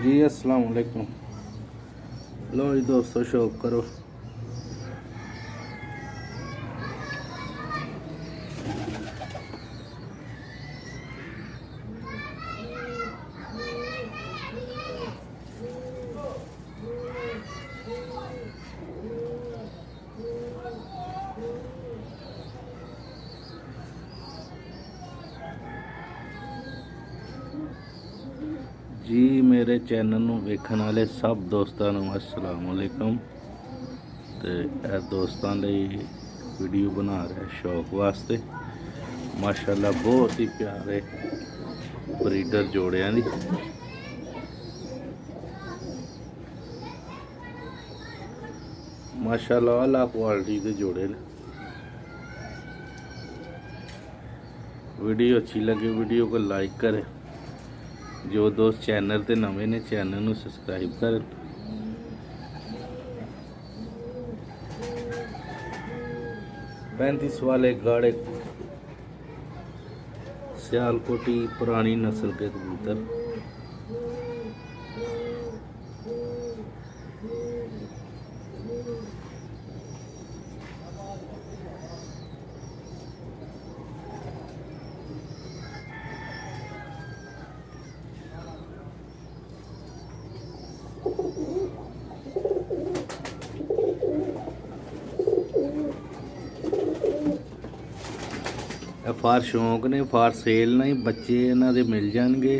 जी अस्सलाम वालेकुम। लो जी दोस्तों, शौक करो। जी मेरे चैनल ਨੂੰ ਵੇਖਣ ਵਾਲੇ ਸਭ ਦੋਸਤਾਂ ਨੂੰ अस्सलाम वालेकुम। ਤੇ ਇਹ ਦੋਸਤਾਂ ਲਈ ਵੀਡੀਓ ਬਣਾ ਰਿਹਾ ਸ਼ੌਕ ਵਾਸਤੇ। ਮਾਸ਼ਾਅੱਲਾ ਬਹੁਤ ਹੀ ਪਿਆਰੇ ਬਰੀਡਰ ਜੋੜਿਆਂ ਦੀ। माशाल्लाह आला क्वालिटी के जोड़े ने। वीडियो अच्छी लगे वीडियो को लाइक करें। जो दोस्त चैनल ते नवे ने चैनल को सब्सक्राइब करें। पैंतीस वाले गाड़े सियालकोटी पुरानी नस्ल के कबूतर। फार शौक ने, फार सेल नहीं, बच्चे इन्हां दे मिल जाएंगे।